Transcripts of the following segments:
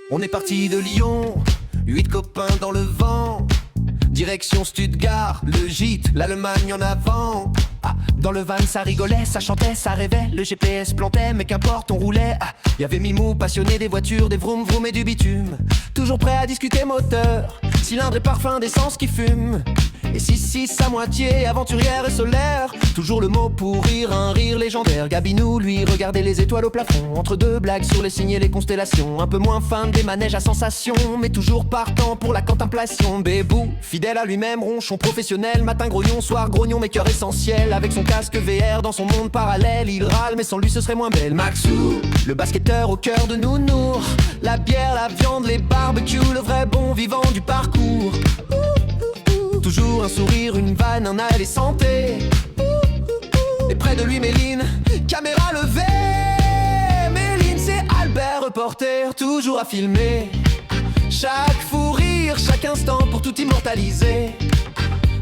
On est parti de Lyon, 8 copains dans le vent. Direction Stuttgart, le gîte, l'Allemagne en avant. Dans le van ça rigolait, ça chantait, ça rêvait. Le GPS plantait, mais qu'importe, on roulait. Y'avait Mimou, passionné des voitures, des vroom vroom et du bitume. Toujours prêt à discuter moteur, cylindre et parfum d'essence qui fume. Et 6-6 à moitié, aventurière et solaire. Toujours le mot pour rire, un rire légendaire. Gabinou, lui, regardait les étoiles au plafond. Entre deux blagues sur les signes et les constellations. Un peu moins fan des manèges à sensations, mais toujours partant pour la contemplation. Bébou, fidèle à lui-même, ronchon professionnel. Matin grognon, soir grognon, mais cœur essentiel. Avec son casque VR dans son monde parallèle. Il râle, mais sans lui ce serait moins belle. Maxou, le basketteur au cœur de nounours. La bière, la viande, les barbecues. Le vrai bon vivant du parcours. Toujours un sourire, une vanne, un aller santé. Et près de lui Méline, caméra levée. Méline c'est Albert, reporter, toujours à filmer. Chaque fou rire, chaque instant pour tout immortaliser.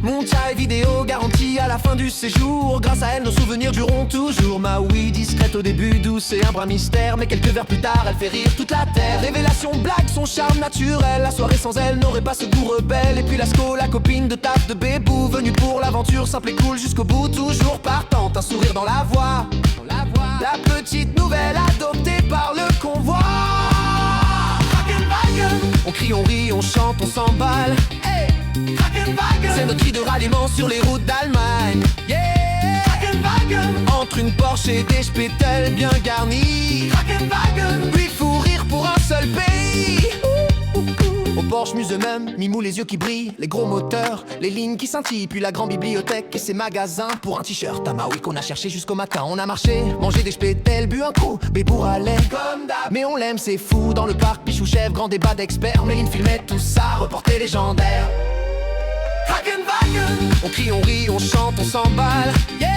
Montage vidéo garantie à la fin du séjour. Grâce à elle nos souvenirs dureront toujours. Maui discrète au début, douce et un brin mystère. Mais quelques vers plus tard elle fait rire toute la terre. Révélation, blague, son charme naturel. La soirée sans elle n'aurait pas ce goût rebelle. Et puis Lasco, la copine de taf de Bébou, venue pour l'aventure simple et cool jusqu'au bout. Toujours partante, un sourire dans la voix. La petite nouvelle adoptée par le convoi. On crie, on rit, on chante, on s'emballe. Hey. C'est notre cri de ralliement sur les routes d'Allemagne. Yeah. Entre une Porsche et des Spétels bien garnis. 8 fous rires pour un seul pays. Au Porsche muse eux-mêmes, Mimou les yeux qui brillent. Les gros moteurs, les lignes qui scintillent. Puis la grande bibliothèque et ses magasins. Pour un t-shirt à Maui qu'on a cherché jusqu'au matin. On a marché, mangé des Spétels, bu un coup. Bébou râlait comme d'hab, mais on l'aime, c'est fou. Dans le parc, Pichou chef, grand débat d'experts. Méline filmait tout ça, reporter légendaire. On crie, on rit, on chante, on s'emballe. Yeah.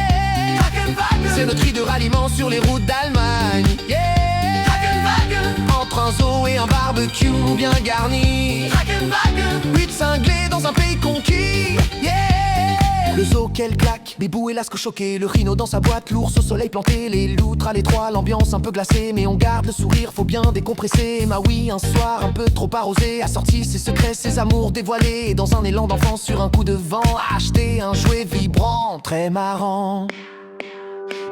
C'est notre cri de ralliement sur les routes d'Allemagne. Yeah. Entre un zoo et un barbecue bien garni. 8 cinglés dans un pays conquis. Yeah. Le zoo, quelle claque, Bébou et Lasco choqués. Le rhino dans sa boîte, l'ours au soleil planté. Les loutres à l'étroit, l'ambiance un peu glacée. Mais on garde le sourire, faut bien décompresser. Maui, un soir un peu trop arrosé, assorti ses secrets, ses amours dévoilés. Et dans un élan d'enfance, sur un coup de vent, acheter un jouet vibrant, très marrant.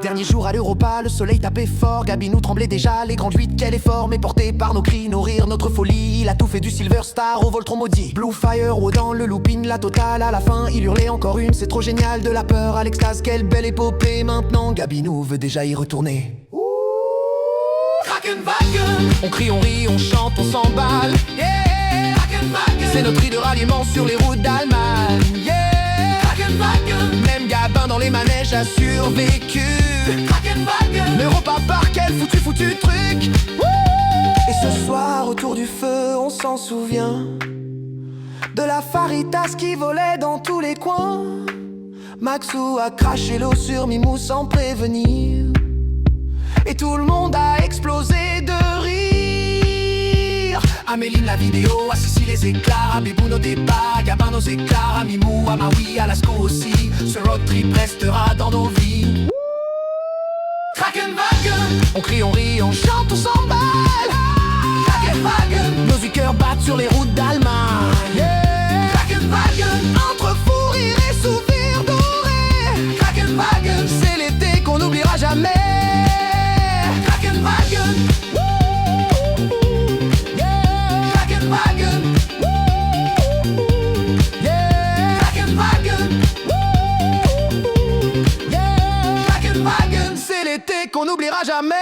Dernier jour à l'Europa, le soleil tapait fort. Gabinou tremblait déjà, les grandes 8, quel effort. Mais porté par nos cris, nos rires, notre folie. Il a tout fait du Silver Star au vol trop maudit. Blue Fire, haut dans le looping, la totale. À la fin, il hurlait encore une, c'est trop génial. De la peur à l'extase, quelle belle épopée. Maintenant, Gabinou veut déjà y retourner. On crie, on rit, on chante, on s'emballe. Yeah. C'est notre cri de ralliement sur les routes d'Allemagne. Yeah. Même Gabin dans les manèges a survécu. L'Europa Park, quel foutu truc. Et ce soir autour du feu on s'en souvient. De la faritas qui volait dans tous les coins. Maxou a craché l'eau sur Mimou sans prévenir. Et tout le monde a explosé de rire. À Méline la vidéo, à Sissi les éclats. À Bébou nos débats, Gabin nos éclats. À Mimou, à Maui, à Lasco aussi. Ce road trip restera dans nos vies. On crie, on rit, on chante, on s'emballe. Nos cœurs battent sur les routes d'Allemagne. Yeah. Entre fou rire et souvenirs dorés. C'est l'été qu'on n'oubliera jamais. C'est l'été qu'on n'oubliera jamais.